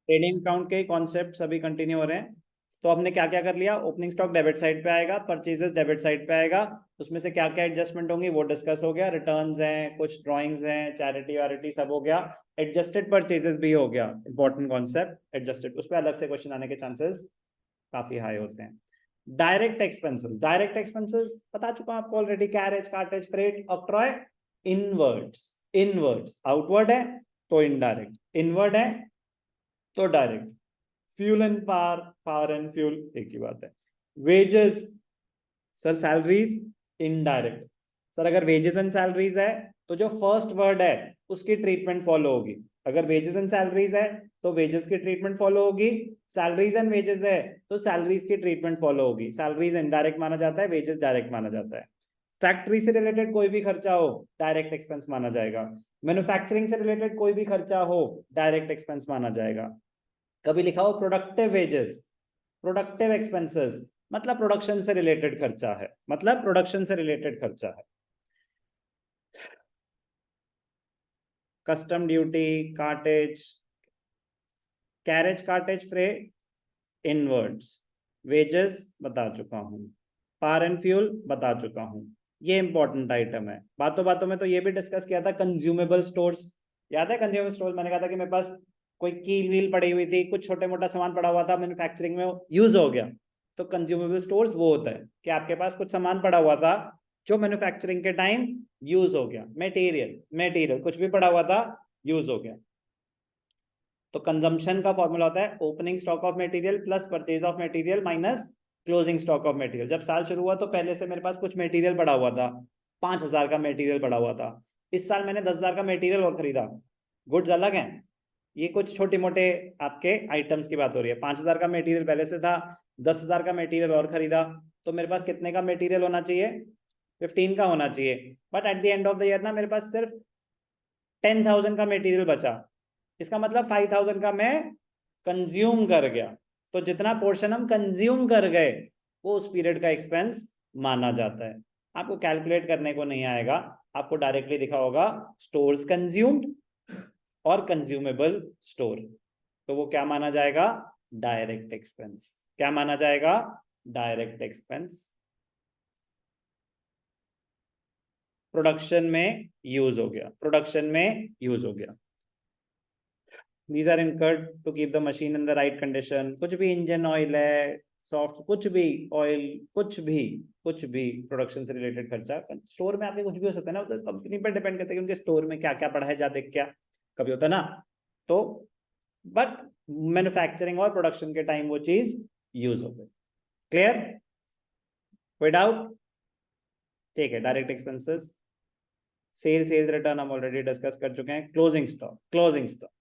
Trading account के concept सभी continue हो रहे हैं। तो हमने क्या क्या कर लिया, ओपनिंग स्टॉक डेबिट साइड पे आएगा, परचेजेस डेबिट साइड पे आएगा, उसमें से क्या क्या एडजस्टमेंट होंगी वो डिस्कस हो गया, रिटर्न्स हैं, कुछ ड्राइंग्स हैं, चैरिटी वारिटी सब हो गया, एडजस्टेड परचेजेस भी हो गया, इंपॉर्टेंट कॉन्सेप्ट एडजस्टेड, उस पर अलग से क्वेश्चन आने के चांसेस काफी हाई होते हैं। डायरेक्ट एक्सपेंसेस, डायरेक्ट एक्सपेंसेस बता चुका हूं आपको already, carriage, cartage, freight, octroi, inwards, inwards, outward है तो इनडायरेक्ट, इनवर्ड है तो direct, fuel and power, power and fuel एक ही बात है, wages, sir salaries, indirect, sir अगर वेजेस एंड सैलरीज है तो जो फर्स्ट वर्ड है उसकी ट्रीटमेंट फॉलो होगी, अगर वेजेस एंड सैलरीज है तो वेजेस की ट्रीटमेंट फॉलो होगी, सैलरीज एंड वेजेस है तो सैलरीज की ट्रीटमेंट फॉलो होगी, सैलरीज इनडायरेक्ट माना जाता है, वेजेस डायरेक्ट माना जाता है। फैक्ट्री से रिलेटेड कोई भी खर्चा हो डायरेक्ट एक्सपेंस माना जाएगा, मैन्युफैक्चरिंग से रिलेटेड कोई भी खर्चा हो डायरेक्ट एक्सपेंस माना जाएगा। कभी लिखा हो प्रोडक्टिव वेजेस, प्रोडक्टिव एक्सपेंसेस, मतलब प्रोडक्शन से रिलेटेड खर्चा है, मतलब प्रोडक्शन से रिलेटेड खर्चा है। Custom duty, cartage, carriage, cartage, freight, inwards, wages बता चुका हूं, पावर एंड फ्यूल बता चुका हूं, ये इंपॉर्टेंट आइटम है। बातों बातों में तो ये भी डिस्कस किया था कंज्यूमेबल स्टोर्स, याद है कंज्यूमेबल स्टोर्स, मैंने कहा था कि मेरे पास कोई कील व्हील पड़ी हुई थी, कुछ छोटे मोटा सामान पड़ा हुआ था, मैन्युफैक्चरिंग में यूज हो गया, तो कंज्यूमेबल स्टोर्स वो होता है कि आपके पास कुछ सामान पड़ा हुआ था जो मैन्युफैक्चरिंग के टाइम यूज हो गया, मटेरियल, मटेरियल कुछ भी पड़ा हुआ था यूज हो गया। तो कंजम्पशन का फॉर्मूला होता है opening stock of material plus purchase of material minus closing stock of material. जब साल शुरू हुआ तो पहले से मेरे पास कुछ मटेरियल पड़ा हुआ था, 5,000 का मटेरियल पड़ा हुआ था, इस साल मैंने 10,000 का मटेरियल और खरीदा, गुड्स अलग हैं, ये कुछ छोटे मोटे आपके आइटम्स की बात हो रही है। 5,000 का मटेरियल पहले से था, 10,000 का मटेरियल और खरीदा, तो मेरे पास कितने का मटेरियल होना चाहिए, 15 का होना चाहिए, but at the end of the year ना मेरे पास सिर्फ 10,000 का मटेरियल बचा, इसका मतलब 5,000 का मैं कंज्यूम कर गया, तो जितना पोर्शन हम कंज्यूम कर गए वो उस पीरियड का एक्सपेंस माना जाता है। आपको कैलकुलेट करने को नहीं आएगा, आपको डायरेक्टली दिखा होगा स्टोर्स कंज्यूम्ड और कंज्यूमेबल स्टोर, तो वो क्या माना जाएगा, डायरेक्ट एक्सपेंस, क्या माना जाएगा, डायरेक्ट एक्सपेंस, प्रोडक्शन में यूज हो गया, प्रोडक्शन में यूज हो गया। These are incurred to keep the machine in the right condition, कुछ भी इंजन ऑयल है, सॉफ्ट कुछ भी ऑयल, कुछ भी प्रोडक्शन से रिलेटेड खर्चा, स्टोर में आपके कुछ भी हो सकता है ना, तो कंपनी पर डिपेंड करता है कि उनके स्टोर में क्या क्या पड़ा है, जा देख क्या कभी होता है ना, तो बट मैन्युफैक्चरिंग और प्रोडक्शन के टाइम वो चीज यूज हो गई। क्लियर, कोई डाउट? ठीक है, डायरेक्ट एक्सपेंसेस, सेल्स रिटर्न हम ऑलरेडी डिस्कस कर चुके हैं, क्लोजिंग स्टॉक, क्लोजिंग स्टॉक